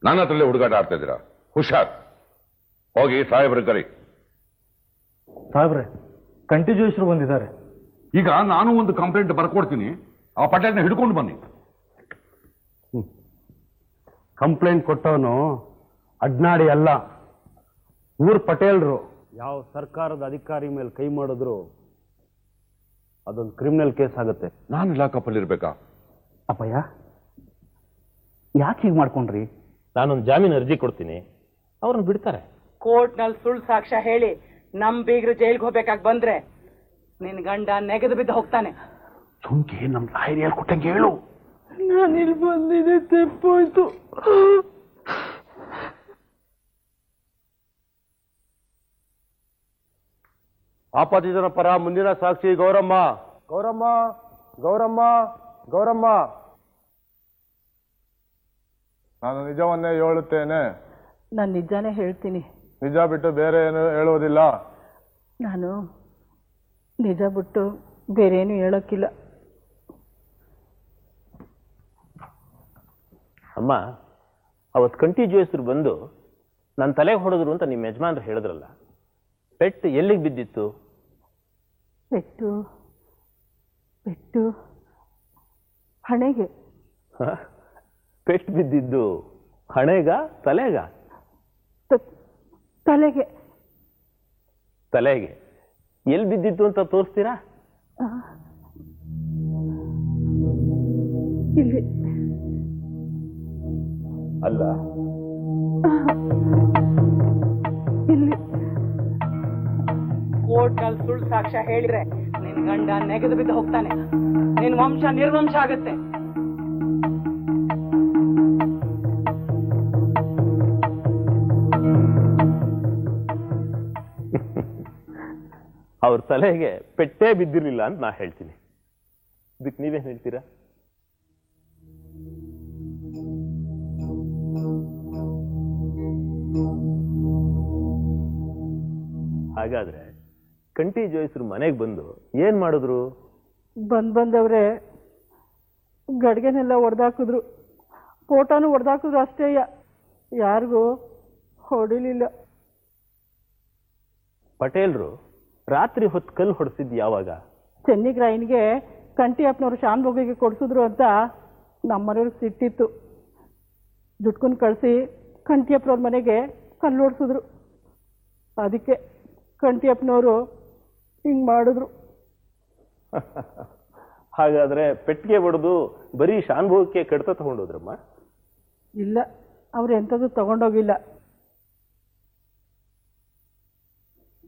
ನನ್ನ ಹತ್ರಲ್ಲೇ ಹುಡುಗಾಟ ಆಡ್ತಾ ಇದ್ದೀರಾ? ಹುಷಾರ್, ಹೋಗಿ ಸಾಹೇಬ್ರ ಕರಿ. ಸಾಹೇಬ್ರೆ, ಕಂಟಿನ್ಯೂಸ್ರು ಬಂದಿದ್ದಾರೆ. ಈಗ ನಾನು ಒಂದು ಕಂಪ್ಲೇಂಟ್ ಬರ್ಕೊಡ್ತೀನಿ, ಆ ಪಟೇಲ್ನ ಹಿಡ್ಕೊಂಡು ಬನ್ನಿ. ಕಂಪ್ಲೇಂಟ್ ಕೊಟ್ಟವನು ಅಡ್ನಾಡಿ ಅಲ್ಲ, ಊರ್ ಪಟೇಲ್ರು. ಯಾವ ಸರ್ಕಾರದ ಅಧಿಕಾರಿ ಮೇಲೆ ಕೈ ಮಾಡಿದ್ರು ಅದೊಂದು ಕ್ರಿಮಿನಲ್ ಕೇಸ್ ಆಗುತ್ತೆ. ನಾನು ಲಾಕಪ್ಪಲ್ಲಿ ಇರ್ಬೇಕಾ? ಅಪ್ಪಯ್ಯ, ಯಾಕೆ ಹೀಗೆ ಮಾಡ್ಕೊಂಡ್ರಿ? ನಾನೊಂದು ಜಾಮೀನು ಅರ್ಜಿ ಕೊಡ್ತೀನಿ, ಅವ್ರನ್ನ ಬಿಡ್ತಾರೆ. ಕೋರ್ಟ್ ನಲ್ಲಿ ಸುಳ್ಳು ಸಾಕ್ಷ್ಯ ಹೇಳಿ ನಮ್ ಬೀಗ್ರು ಜೈಲ್ಗೆ ಹೋಗ್ಬೇಕಾಗಿ ಬಂದ್ರೆ ನಿನ್ ಗಂಡ ನೆಗೆದು ಬಿದ್ದು ಹೋಗ್ತಾನೆ. ಸುಮ್ಕೆ ನಮ್ ಲಾಯರ್ ಹೇಳ್ಕೊಟ್ಟಂಗೆ ಹೇಳು. ನಾನು ಇಲ್ಲಿ ಬಂದಿದೆ ತಪ್ಪೋಯ್ತು. ಆಪಾದಿತನ ಪರ ಮುಂದಿನ ಸಾಕ್ಷಿ ಗೌರಮ್ಮ. ಗೌರಮ್ಮ, ಗೌರಮ್ಮ, ಗೌರಮ್ಮ. ನಾನು ನಿಜವನ್ನೇ ಹೇಳುತ್ತೇನೆ. ನಾನು ನಿಜಾನೇ ಹೇಳ್ತೀನಿ. ನಿಜ ಬಿಟ್ಟು ಬೇರೆ ಏನು ಹೇಳುವುದಿಲ್ಲ. ನಾನು ನಿಜ ಬಿಟ್ಟು ಬೇರೆ ಏನು ಹೇಳಕ್ಕಿಲ್ಲ. ಅಮ್ಮ, ಅವತ್ತು ಕಂಟಿನ್ಯೂಸ್ರು ಬಂದು ನನ್ನ ತಲೆಗೆ ಹೊಡೆದ್ರು ಅಂತ ನಿಮ್ಮ ಯಜಮಾನ್ರು ಹೇಳಿದ್ರಲ್ಲ, ಪೆಟ್ಟು ಎಲ್ಲಿಗೆ ಬಿದ್ದಿತ್ತು? ಪೆಟ್ಟು ಪೆಟ್ಟು ಹಣೆಗೆ. ಪೆಟ್ಟು ಬಿದ್ದಿದ್ದು ಹಣೆಗ ತಲೆಗ? ತಲೆಗೆ. ತಲೆಗೆ ಎಲ್ಲಿ ಬಿದ್ದಿತ್ತು ಅಂತ ತೋರಿಸ್ತೀರಾ? ಇಲ್ಲಿ ಅಲ್ಲ, ಇಲ್ಲಿ. ಕೋರ್ಟ್ ನಲ್ಲಿ ಸುಳ್ಳು ಸಾಕ್ಷ್ಯ ಹೇಳಿದ್ರೆ ನಿನ್ ಗಂಡ ನೆಗೆದು ಬಿದ್ದು ಹೋಗ್ತಾನೆ, ನಿನ್ ವಂಶ ನಿರ್ವಂಶ ಆಗುತ್ತೆ. ಅವ್ರ ತಲೆಗೆ ಪೆಟ್ಟೇ ಬಿದ್ದಿರಲಿಲ್ಲ ಅಂತ ನಾ ಹೇಳ್ತೀನಿ. ಇದಕ್ಕೆ ನೀವೇನ್ ಹೇಳ್ತೀರಾ? ಹಾಗಾದ್ರೆ ಕಂಟಿನ್ಯೂಸ್ರು ಮನೆಗೆ ಬಂದು ಏನ್ ಮಾಡಿದ್ರು? ಬಂದವ್ರೆ ಗಡ್ಗೆನೆಲ್ಲ ಒಡೆದಾಕಿದ್ರು, ಫೋಟೋನು ಒಡೆದಾಕಿದ್ರು ಅಷ್ಟೇ, ಯಾರಿಗೂ ಹೊಡಿಲಿಲ್ಲ. ಪಟೇಲ್ರು ರಾತ್ರಿ ಹೊತ್ತು ಕಲ್ಲು ಹೊಡೆಸಿದ್ ಯಾವಾಗ? ಚೆನ್ನಿಗ್ರಾಯಿನ್ಗೆ ಕಂಟಿ ಅಪ್ಪನವರು ಶಾನ್ಭೋಗಿಗೆ ಕೊಡಿಸಿದ್ರು ಅಂತ ನಮ್ಮನೆಯವ್ರಿಗೆ ಸಿಟ್ಟಿತ್ತು. ದುಡ್ಕೊಂಡು ಕಳಿಸಿ ಕಂಟಿಯಪ್ಪನವ್ರ ಮನೆಗೆ ಕಲ್ಲು ಹೊಡ್ಸಿದ್ರು. ಅದಕ್ಕೆ ಕಂಟಿಯಪ್ಪನವರು ಹಿಂಗೆ ಮಾಡಿದ್ರು. ಹಾಗಾದ್ರೆ ಪೆಟ್ಟಿಗೆ ಹೊಡೆದು ಬರೀ ಶಾನ್ಭೋಗಕ್ಕೆ ಕಡ್ತ ತಗೊಂಡೋದ್ರಮ್ಮ? ಇಲ್ಲ, ಅವ್ರು ಎಂಥದ್ದು ತಗೊಂಡೋಗಿಲ್ಲ.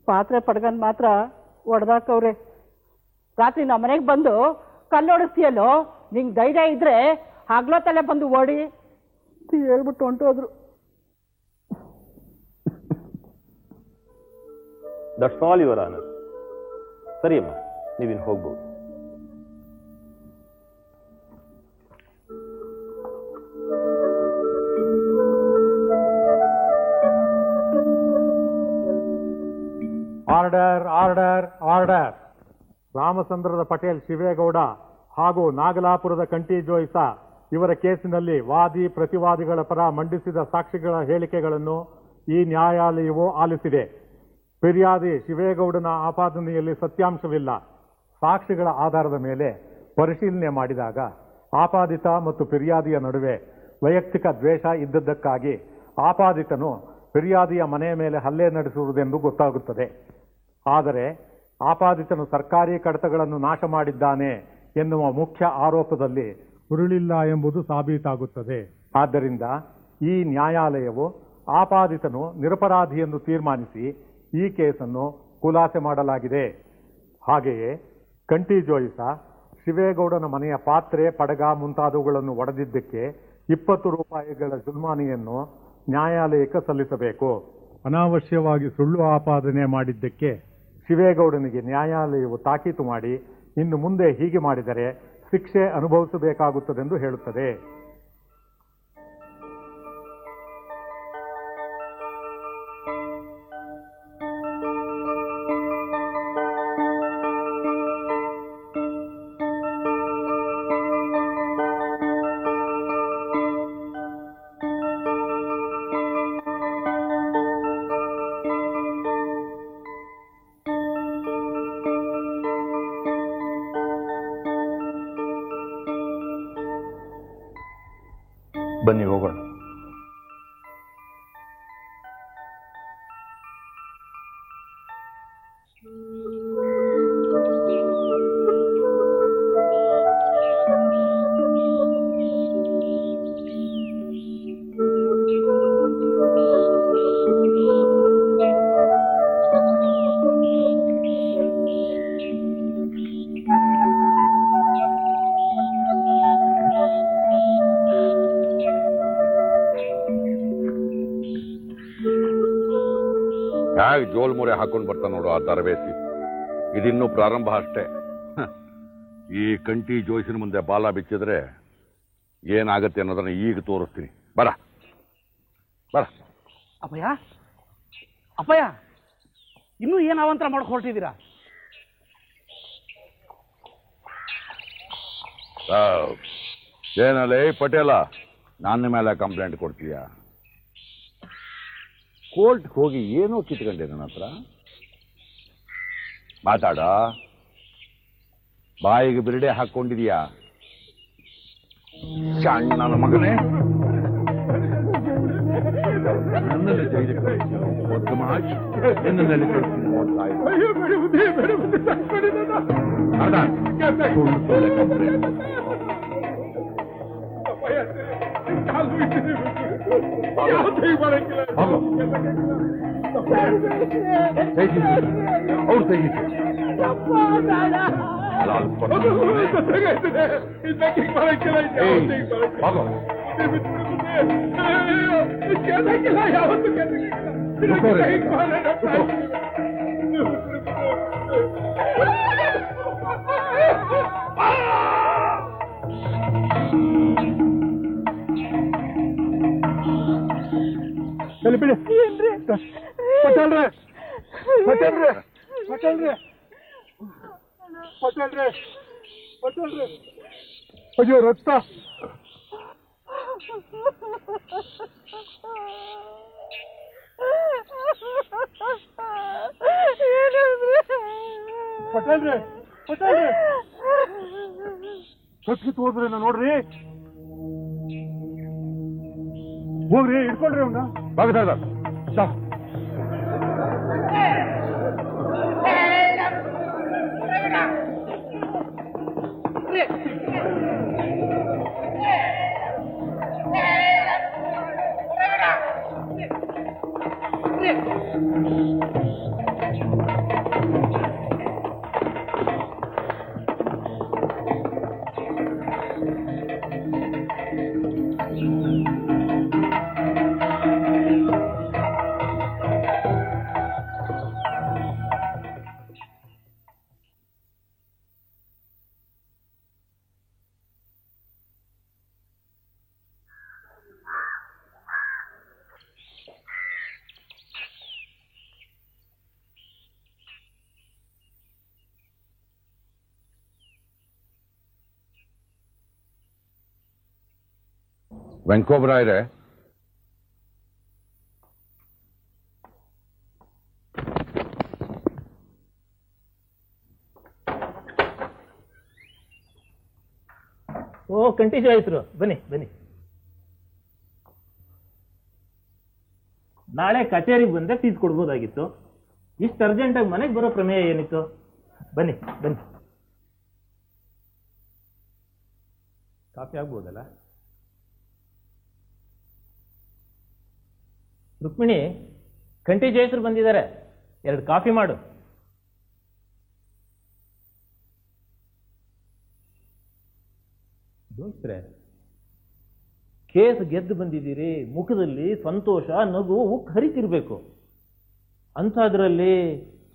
ಪಾತ್ರೆ ಪಡ್ಗನ್ ಮಾತ್ರ ಒಡೆದಾಕವ್ರೆ. ರಾತ್ರಿ ನಮ್ಮ ಮನೆಗೆ ಬಂದು ಕಲ್ಲು ಹೊಡಿಸ್ತೀಯಲ್ಲೋ, ನಿಂಗೆ ಧೈರ್ಯ ಇದ್ರೆ ಹಗ್ಲೋ ತಲೆ ಬಂದು ಓಡಿ ಹೇಳ್ಬಿಟ್ಟು ಹೊಂಟೋದ್ರು. That's all your honour. ಸರಿ ಅಮ್ಮ, ನೀವಿನ್ ಹೋಗ್ಬೋದು. Order order order. ರಾಮಚಂದ್ರದ ಪಟೇಲ್ ಶಿವೇಗೌಡ ಹಾಗೂ ನಾಗಲಾಪುರದ ಕಂಟಿ ಜೋಯಿಸ ಇವರ ಕೇಸಿನಲ್ಲಿ ವಾದಿ ಪ್ರತಿವಾದಿಗಳ ಪರ ಮಂಡಿಸಿದ ಸಾಕ್ಷಿಗಳ ಹೇಳಿಕೆಗಳನ್ನು ಈ ನ್ಯಾಯಾಲಯವು ಆಲಿಸಿದೆ. ಫಿರ್ಯಾದಿ ಶಿವೇಗೌಡನ ಆಪಾದನೆಯಲ್ಲಿ ಸತ್ಯಾಂಶವಿಲ್ಲ. ಸಾಕ್ಷಿಗಳ ಆಧಾರದ ಮೇಲೆ ಪರಿಶೀಲನೆ ಮಾಡಿದಾಗ ಆಪಾದಿತ ಮತ್ತು ಫಿರ್ಯಾದಿಯ ನಡುವೆ ವೈಯಕ್ತಿಕ ದ್ವೇಷ ಇದ್ದದ್ದಕ್ಕಾಗಿ ಆಪಾದಿತನು ಫಿರ್ಯಾದಿಯ ಮನೆಯ ಮೇಲೆ ಹಲ್ಲೆ ನಡೆಸುವುದೆಂದು ಗೊತ್ತಾಗುತ್ತದೆ. ಆದರೆ ಆಪಾದಿತನು ಸರ್ಕಾರಿ ಕಡತಗಳನ್ನು ನಾಶ ಮಾಡಿದ್ದಾನೆ ಎನ್ನುವ ಮುಖ್ಯ ಆರೋಪದಲ್ಲಿ ಹುರುಳಿಲ್ಲ ಎಂಬುದು ಸಾಬೀತಾಗುತ್ತದೆ. ಆದ್ದರಿಂದ ಈ ನ್ಯಾಯಾಲಯವು ಆಪಾದಿತನು ನಿರಪರಾಧಿ ಎಂದು ತೀರ್ಮಾನಿಸಿ ಈ ಕೇಸನ್ನು ಖುಲಾಸೆ ಮಾಡಲಾಗಿದೆ. ಹಾಗೆಯೇ ಕಂಟಿ ಜೋಯಿಸ ಶಿವೇಗೌಡನ ಮನೆಯ ಪಾತ್ರೆ, ಪಡಗ ಮುಂತಾದವುಗಳನ್ನು ಒಡೆದಿದ್ದಕ್ಕೆ 20 ರೂಪಾಯಿಗಳ ಜುಲ್ಮಾನಿಯನ್ನು ನ್ಯಾಯಾಲಯಕ್ಕೆ ಸಲ್ಲಿಸಬೇಕು. ಅನಾವಶ್ಯವಾಗಿ ಸುಳ್ಳು ಆಪಾದನೆ ಮಾಡಿದ್ದಕ್ಕೆ ಶಿವೇಗೌಡನಿಗೆ ನ್ಯಾಯಾಲಯವು ತಾಕೀತು ಮಾಡಿ ಇನ್ನು ಮುಂದೆ ಹೀಗೆ ಮಾಡಿದರೆ ಶಿಕ್ಷೆ ಅನುಭವಿಸಬೇಕಾಗುತ್ತದೆಂದು ಹೇಳುತ್ತದೆ. ಬನ್ನಿ ಹೋಗೋಣ. ಹೇಗೆ ಜೋಲ್ ಮೊರೆ ಹಾಕೊಂಡು ಬರ್ತಾ ನೋಡು ಆ ತರಬೇತಿ. ಇದಿನ್ನೂ ಪ್ರಾರಂಭ ಅಷ್ಟೇ. ಈ ಕಂಟಿ ಜೋಯಿಸಿನ ಮುಂದೆ ಬಾಲ ಬಿಚ್ಚಿದ್ರೆ ಏನಾಗತ್ತೆ ಅನ್ನೋದನ್ನ ಈಗ ತೋರಿಸ್ತೀನಿ. ಬರ ಬರ. ಅಪ್ಪಯ್ಯ ಅಪ್ಪಯ್ಯ, ಇನ್ನೂ ಏನು ಅವಂತರ ಮಾಡಕ್ ಹೊರಟಿದ್ದೀರಾ? ಏನಲ್ಲ ಪಟೇಲ, ನನ್ನ ಮೇಲೆ ಕಂಪ್ಲೇಂಟ್ ಕೊಡ್ತೀಯ? ಕೋರ್ಟ್ಗೆ ಹೋಗಿ ಏನೋ ಕಿತ್ಕೊಂಡೆ ನನ್ನ ಹತ್ರ. ಮಾತಾಡ. ಬಾಯಿಗೆ ಬಿರುಡೆ ಹಾಕೊಂಡಿದೀಯಾ ನನ್ನ ಮಗನೇ? ನನ್ನಲ್ಲಿ ಅವ್ರು ತೆಗೀತು. ಅಯ್ಯೋ ರಕ್ತ! ಪಟೇಲ್ರೆ ಪಟೇಲ್ರೆ, ಸತ್ಕಿತ್ ಹೋದ್ರಿ ನೋಡ್ರಿ. ಹೋಗ್ರಿ, ಇಟ್ಕೊಳ್ರಿ ಅವನ್ನ. ವೆಂಕೋಬ್ರಾಯ್ರೆ, ಓ ಕಂಟಿ ಜೋಯಿಸ್ರು, ಬನ್ನಿ ಬನ್ನಿ. ನಾಳೆ ಕಚೇರಿಗೆ ಬಂದ್ರೆ ಫೀಸ್ ಕೊಡ್ಬೋದಾಗಿತ್ತು. ಇಷ್ಟು ಅರ್ಜೆಂಟಾಗಿ ಮನೆಗೆ ಬರೋ ಪ್ರಮೇಯ ಏನಿತ್ತು? ಬನ್ನಿ ಬನ್ನಿ. ಕಾಫಿ ಆಗ್ಬೋದಲ್ಲ? ರುಕ್ಮಿಣಿ, ಕಂಟಿ ಜಯಸ್ರು ಬಂದಿದ್ದಾರೆ, 2 ಕಾಫಿ ಮಾಡು. ದೋಸ್ತ್ರೆ, ಕೇಸ್ ಗೆದ್ದು ಬಂದಿದ್ದೀರಿ, ಮುಖದಲ್ಲಿ ಸಂತೋಷ, ನಗು ಉಕ್ ಹರಿತಿರ್ಬೇಕು. ಅಂಥದ್ರಲ್ಲಿ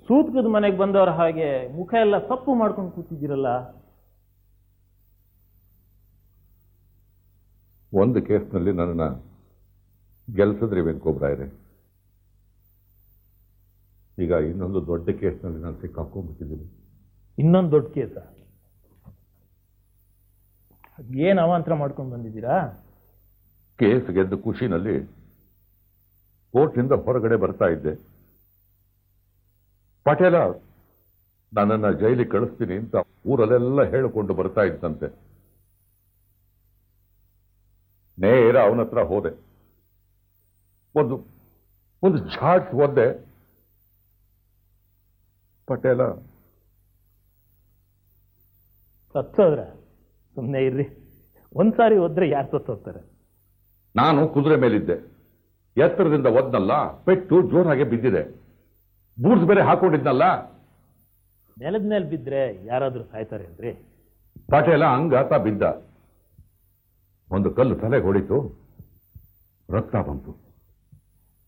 ಸೂತ್ಕದ ಮನೆಗೆ ಬಂದವರ ಹಾಗೆ ಮುಖ ಎಲ್ಲ ಸಪ್ಪು ಮಾಡ್ಕೊಂಡು ಕೂತಿದ್ದೀರಲ್ಲ. ಒಂದು ಕೇಸ್ನಲ್ಲಿ ನನ್ನನ್ನು ಗೆಲ್ಸಿದ್ರಿ ವೆಂಕೋಬ್ರಾಯ್ರೆ. ಈಗ ಇನ್ನೊಂದು ದೊಡ್ಡ ಕೇಸ್ನಲ್ಲಿ ನಾನು ಸಿಕ್ಕಾಕೊಂಡ್ಬಿಟ್ಟಿದ್ದೀನಿ. ಇನ್ನೊಂದು ದೊಡ್ಡ ಕೇಸ? ಏನು ಅವಾಂತರ ಮಾಡ್ಕೊಂಡು ಬಂದಿದ್ದೀರಾ? ಕೇಸ್ ಗೆದ್ದ ಖುಷಿನಲ್ಲಿ ಕೋರ್ಟ್ನಿಂದ ಹೊರಗಡೆ ಬರ್ತಾ ಇದ್ದೆ. ಪಟೇಲ ನನ್ನನ್ನ ಜೈಲಿಗೆ ಕಳಿಸ್ತೀನಿ ಅಂತ ಊರಲ್ಲೆಲ್ಲ ಹೇಳಿಕೊಂಡು ಬರ್ತಾ ಇದ್ದಂತೆ. ನೇರ ಅವನ ಹತ್ರ ಹೋದೆ, ಒಂದು ಝಾಟ್ ಒದ್ದೆ. ಪಟೇಲ ಸತ್ತೋದ್ರ ಸುಮ್ಮನೆ ಇರ್ರಿ. ಒಂದ್ಸಾರಿ ಹೋದ್ರೆ ಯಾರು ಸತ್ತೋಗ್ತಾರೆ? ನಾನು ಕುದುರೆ ಮೇಲಿದ್ದೆ, ಎತ್ತರದಿಂದ ಒದ್ನಲ್ಲ, ಪೆಟ್ಟು ಜೋರಾಗೆ ಬಿದ್ದಿದೆ. ಬೂಟ್ಸ್ ಬೇರೆ ಹಾಕೊಂಡಿದ್ನಲ್ಲ. ನೆಲದ ಮೇಲೆ ಬಿದ್ರೆ ಯಾರಾದ್ರೂ ಸಾಯ್ತಾರೆ ಅಲ್ರಿ? ಪಟೇಲ ಹಂಗಾತ ಬಿದ್ದ. ಒಂದು ಕಲ್ಲು ತಲೆಗೆ ಹೊಡಿತು, ರಕ್ತ ಬಂತು.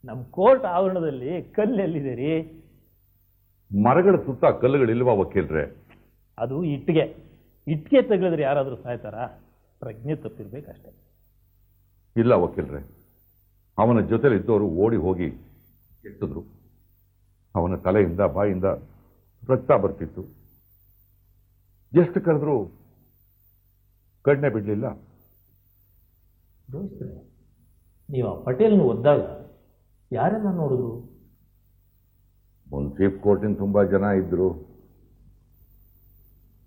ನಮ್ಮ ಕೋರ್ಟ್ ಆವರಣದಲ್ಲಿ ಕಲ್ಲು ಎಲ್ಲಿದೆ ರೀ? ಮರಗಳ ಸುತ್ತ ಕಲ್ಲುಗಳಿಲ್ವಾ ವಕೀಲ್ರೆ? ಅದು ಇಟ್ಟಿಗೆ ತೆಗೆದ್ರೆ ಯಾರಾದ್ರೂ ಸಾಯ್ತಾರಾ? ಪ್ರಜ್ಞೆ ತಪ್ಪಿರ್ಬೇಕಷ್ಟೇ. ಇಲ್ಲ ವಕೀಲ್ರೆ, ಅವನ ಜೊತೆಲಿದ್ದವರು ಓಡಿ ಹೋಗಿ ಎತ್ತಿದ್ರು. ಅವನ ತಲೆಯಿಂದ ಬಾಯಿಂದ ರಕ್ತ ಬರ್ತಿತ್ತು. ಎಷ್ಟು ಕರೆದ್ರೂ ಕಣ್ಣೆ ಬಿಡ್ಲಿಲ್ಲ. ದೋಸ್ತ್ರೆ, ನೀವು ಆ ಪಟೇಲ್ನ ಒದ್ದಾಗ ಯಾರೆಲ್ಲ ನೋಡಿದ್ರು? ಮುನ್ಸಿಫ್ ಕೋರ್ಟಿನ ತುಂಬಾ ಜನ ಇದ್ರು.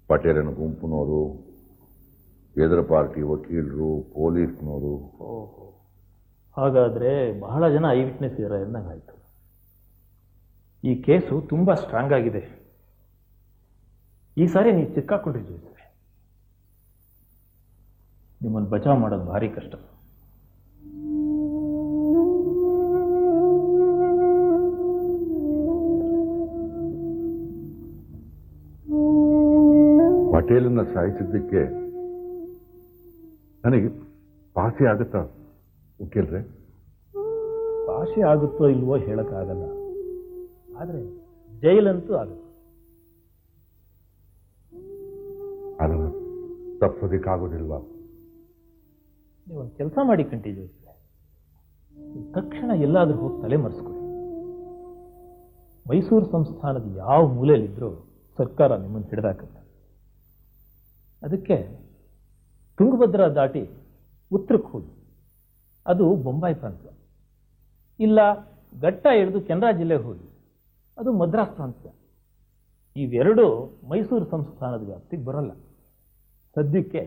ಪಟೇಲನ ಗುಂಪಿನವರು, ಎದುರು ಪಾರ್ಟಿ ವಕೀಲರು, ಪೊಲೀಸ್ನವರು. ಓಹೋ, ಹಾಗಾದ್ರೆ ಬಹಳ ಜನ ಐ ವಿಟ್ನೆಸ್ ಇದ್ದಾರೆ ಎಂದಂಗಾಯ್ತು. ಈ ಕೇಸು ತುಂಬಾ ಸ್ಟ್ರಾಂಗ್ ಆಗಿದೆ. ಈ ಸಾರಿ ನೀವು ಸಿಕ್ಕಾಕೊಂಡಿದ್ದೀರಿ. ನಿಮ್ಮನ್ನು ಬಚಾವ್ ಮಾಡೋದು ಭಾರಿ ಕಷ್ಟ. ಪಟೇಲನ್ನ ಸಾಯಿಸಿದ್ದಕ್ಕೆ ನನಗೆ ಪಾಸಿ ಆಗುತ್ತಾ ವಕೀಲ್ರೆ? ಭಾಷೆ ಆಗುತ್ತೋ ಇಲ್ವೋ ಹೇಳಕ್ಕಾಗಲ್ಲ, ಆದ್ರೆ ಜೈಲಂತೂ ಆಗುತ್ತೆ. ಅದನ್ನು ತಪ್ಪಿಸೋದಿಕ್ಕಾಗೋದಿಲ್ವಾ? ನೀವೊಂದು ಕೆಲಸ ಮಾಡಿ ಕಂಟಿನ್ಯೂ, ತಕ್ಷಣ ಎಲ್ಲಾದ್ರೂ ಹೋಗಿ ತಲೆ ಮರೆಸ್ಕೊಳ್ಳಿ. ಮೈಸೂರು ಸಂಸ್ಥಾನದ ಯಾವ ಮೂಲೆಯಲ್ಲಿದ್ರೂ ಸರ್ಕಾರ ನಿಮ್ಮನ್ನು ಹಿಡಿದಾಕತ್ತೆ. ಅದಕ್ಕೆ ತುಂಗಭದ್ರಾ ದಾಟಿ ಉತ್ತರಕ್ಕೆ ಹೋಗಿ, ಅದು ಬೊಂಬಾಯಿ ಪ್ರಾಂತ. ಇಲ್ಲ ಘಟ್ಟ ಹಿಡಿದು ಕೆನರಾ ಜಿಲ್ಲೆಗೆ ಹೋಗಿ, ಅದು ಮದ್ರಾಸ್ ಪ್ರಾಂತ್ಯ. ಇವೆರಡೂ ಮೈಸೂರು ಸಂಸ್ಥಾನದ ವ್ಯಾಪ್ತಿಗೆ ಬರಲ್ಲ. ಸದ್ಯಕ್ಕೆ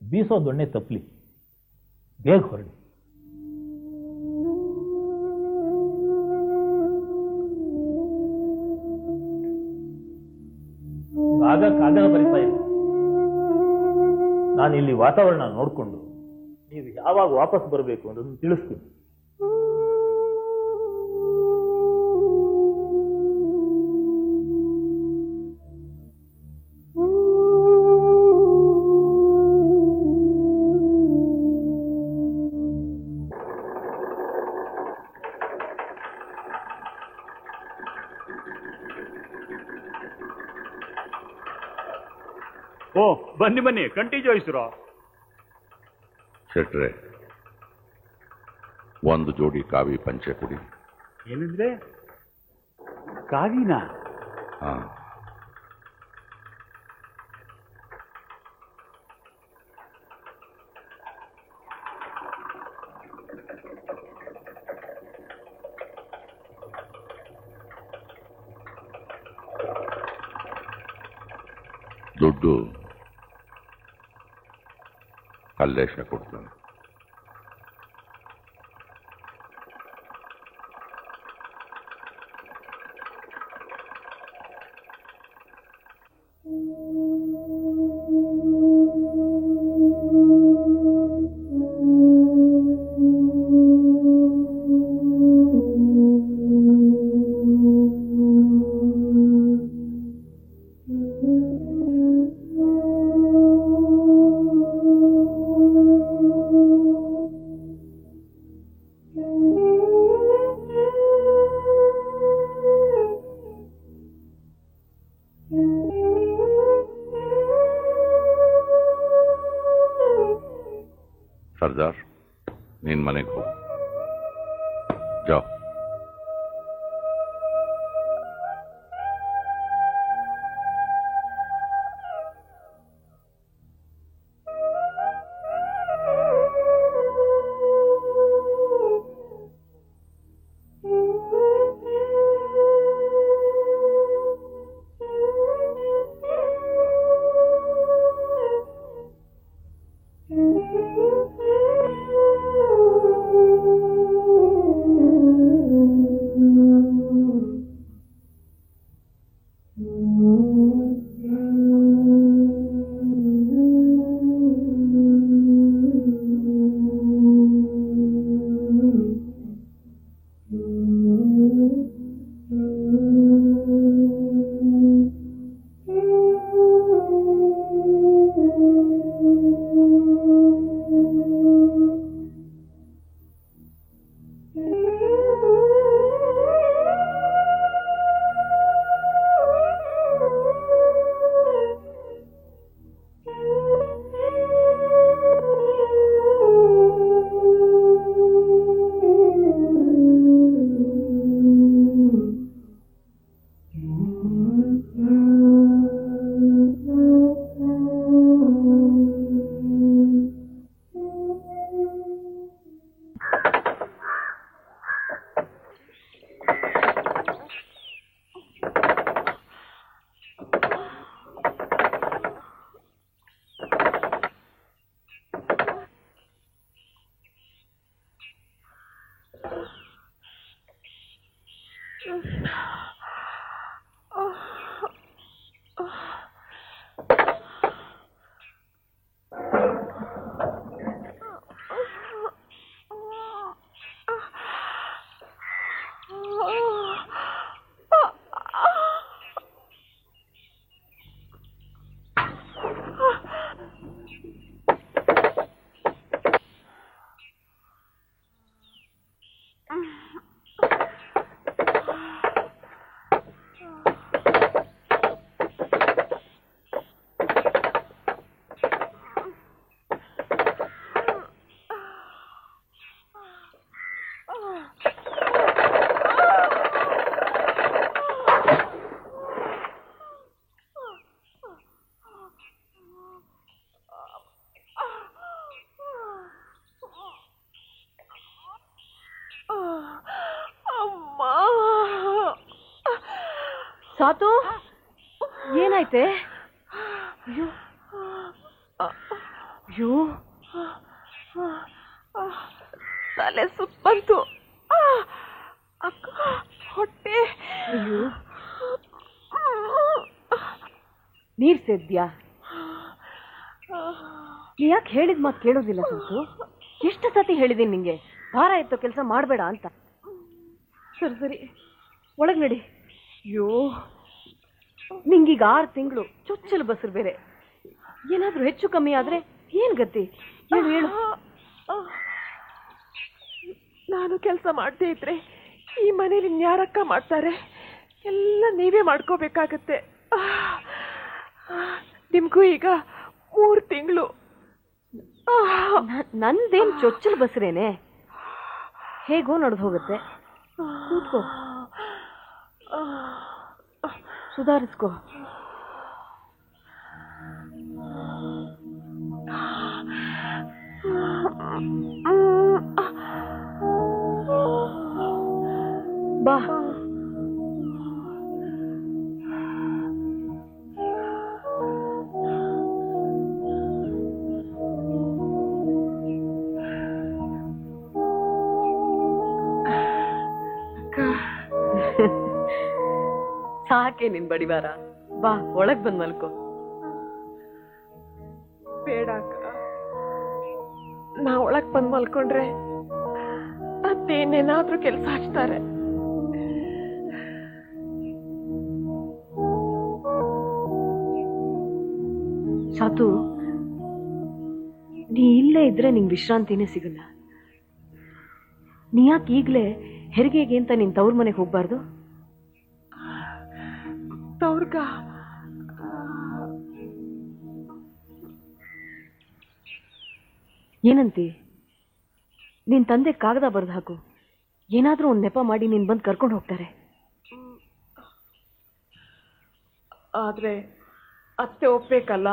ಬೀಸೋ ದೊಣ್ಣೆ ತಪ್ಪಲಿ, ಬೇಗ ಹೊರಡಿ. ಆಗ ಕಾಗದ ಬರಿತಾ ಇಲ್ಲ. ನಾನು ಇಲ್ಲಿ ವಾತಾವರಣ ನೋಡಿಕೊಂಡು ನೀವು ಯಾವಾಗ ವಾಪಸ್ ಬರಬೇಕು ಅನ್ನೋದನ್ನು ತಿಳಿಸ್ತೀನಿ. ಓ ಬನ್ನಿ ಬನ್ನಿ, ಕಂಟಿನ್ಯೂಸ್ರು. ಶೆಟ್ರೆ, ಒಂದು ಜೋಡಿ ಕಾವಿ ಪಂಚೆ ಕೊಡಿ. ಏನಂದ್ರೆ ಕಾವಿನ? ಹಾ, ದುಡ್ಡು ಕಲ್ಲೇಶ ಕೊಡ್ತಾನೆ. ಸರ್ದಾರ್, ನೀನ್ ಮನೆಗೆ ಹೋಗು. ಜಾವ್. ಸಾತು, ಏನಾಯ್ತೆ? ಅಯ್ಯೋ, ತಲೆ ಸುತ್ತ ಬಂತು. ಅಕ್ಕ, ಹೊಟ್ಟೆ. ಅಯ್ಯೋ, ನೀರ್ ಸೇದ್ಯಾ? ಯಾಕೆ ಹೇಳಿದ ಮಾತು ಕೇಳೋದಿಲ್ಲ ಸಾತು? ಎಷ್ಟು ಸತಿ ಹೇಳಿದೀನಿ ನಿಂಗೆ ಭಾರ ಎತ್ತೋ ಕೆಲಸ ಮಾಡಬೇಡ ಅಂತ. ಸರಿ ಸರಿ, ಒಳಗ್ ನಡಿ. ಅಯ್ಯೋ, ನಿಂಗೀಗ 6 ತಿಂಗಳು, ಚೊಚ್ಚಲು ಬಸರು ಬೇರೆ. ಏನಾದ್ರೂ ಹೆಚ್ಚು ಕಮ್ಮಿ ಆದ್ರೆ ಏನ್ ಗತಿ? ಹೇಳು ಹೇಳು. ನಾನು ಕೆಲಸ ಮಾಡದೇ ಇದ್ರೆ ಈ ಮನೇಲಿ ಇನ್ಯಾರಕ್ಕ ಮಾಡ್ತಾರೆ? ಎಲ್ಲ ನೀವೇ ಮಾಡ್ಕೋಬೇಕಾಗತ್ತೆ. ನಿಮ್ಗೂ ಈಗ 3 ತಿಂಗಳು. ನಂದೇನ್ ಚೊಚ್ಚಲು ಬಸರೇನೆ, ಹೇಗೋ ನಡೆದು ಹೋಗುತ್ತೆ. ಕೂತ್ಕೋ, ಸುಧಾರಿಸ್ಕೋ. ಬಾ. ಸಾಕೆ ನಿನ್ ಬಡಿವಾರ. ಬಾ ಒಳಗ್ ಬಂದ್ ಮಲ್ಕೋ. ಬೇಡ ಅಕ್ಕ, ನಾ ಒಳಗ್ ಬಂದ್ ಮಲ್ಕೊಂಡ್ರೆ ಅತ್ತೇನೇನಾದ್ರೂ ಕೆಲಸ ಹಚ್ತಾರೆ. ಸಾತು, ನೀ ಇಲ್ಲೇ ಇದ್ರೆ ನಿಂಗೆ ವಿಶ್ರಾಂತಿನೇ ಸಿಗಲ್ಲ. ನೀ ಯಾಕೆ ಈಗ್ಲೇ ಹೆರಿಗೆಗೆ ಅಂತ ನಿನ್ ತವ್ರ ಮನೆಗೆ ಹೋಗ್ಬಾರ್ದು? ತವ್ರಗ ಏನಂತಿ? ನಿನ್ ತಂದೆ ಕಾಗದ ಬರ್ದು ಹಾಕು. ಏನಾದ್ರೂ ಒಂದ್ ನೆಪ ಮಾಡಿ ನೀನ್ ಬಂದು ಕರ್ಕೊಂಡು ಹೋಗ್ತಾರೆ. ಆದ್ರೆ ಅತ್ತೆ ಒಪ್ಬೇಕಲ್ಲ,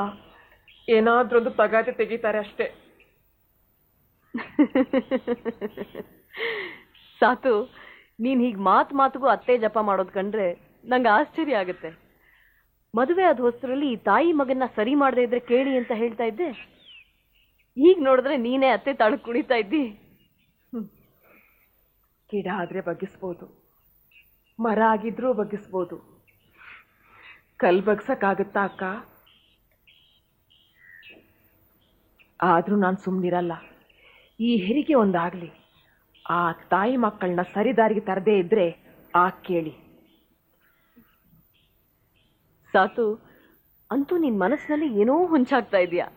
ಏನಾದ್ರೊಂದು ತಗಾದೆ ತೆಗಿತಾರೆ ಅಷ್ಟೇ. ಸಾತು, ನೀನ್ ಹೀಗ್ ಮಾತಿಗೂ ಅತ್ತೆ ಜಪ ಮಾಡೋದ್ ಕಂಡ್ರೆ ನಂಗೆ ಆಶ್ಚರ್ಯ ಆಗುತ್ತೆ. ಮದುವೆ ಆದ ಹೊಸ್ತರಲ್ಲಿ ಈ ತಾಯಿ ಮಗನ್ನ ಸರಿ ಮಾಡದೇ ಇದ್ರೆ ಕೇಳಿ ಅಂತ ಹೇಳ್ತಾ ಇದ್ದೆ. ಈಗ ನೋಡಿದ್ರೆ ನೀನೇ ಅತ್ತೆ ತಾಳು ಕುಣಿತಾ ಇದ್ದಿ. ಗಿಡ ಆದ್ರೆ ಬಗ್ಗಿಸ್ಬೋದು, ಮರ ಆಗಿದ್ರೂ ಬಗ್ಗಿಸ್ಬೋದು, ಕಲ್ ಬಗ್ಸಕ್ಕಾಗತ್ತಾ ಅಕ್ಕ? ಆದ್ರೂ ನಾನು ಸುಮ್ಮನಿರಲ್ಲ. ಈ ಹೆರಿಗೆ ಒಂದಾಗ್ಲಿ, ಆ ತಾಯಿ ಮಕ್ಕಳನ್ನ ಸರಿದಾರಿಗೆ ತರದೇ ಇದ್ರೆ ಕೇಳಿ. ಸಾತು, ಅಂತೂ ನಿನ್ ಮನಸ್ಸಿನಲ್ಲಿ ಏನೋ ಹುಂಚಾಗ್ತಾ ಇದೆಯಾ?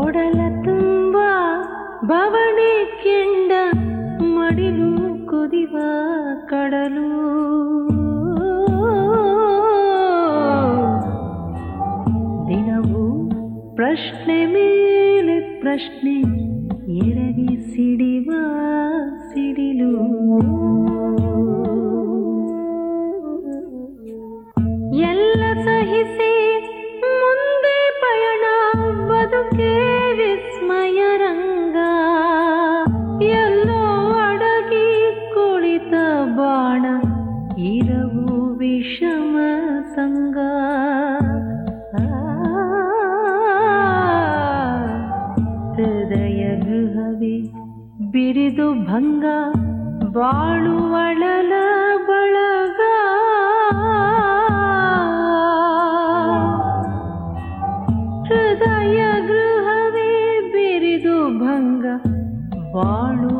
ಒಡಲ ತುಂಬ ಬವಣೆ ಕೆಂಡ ಮಡಿಲು ಕುದಿವ ಕಡಲು, ದಿನವೂ ಪ್ರಶ್ನೆ ಮೇಲೆ ಪ್ರಶ್ನೆ ಎರಗಿ ಸಿಡಿವ ಸಿಡಿಲು. ಎಲ್ಲ ಸಹಿಸಿ ಮುಂದೆ ಪಯಣ, ಬದುಕೆ ವಿಸ್ಮಯ ರಂಗ. ಎಲ್ಲೋ ಅಡಗಿ ಕುಳಿತ ಬಾಣ, ಇರವು ವಿಷಮ ಸಂಗ. ಹೃದಯ ಗೃಹವೇ ಬಿರಿದು ಭಂಗ, ಬಾಳುವಳಲ ಬಳಗ. ಹೃದಯ ಗೃಹವೇ ಬಿರಿದು ಭಂಗ, ಬಾಳು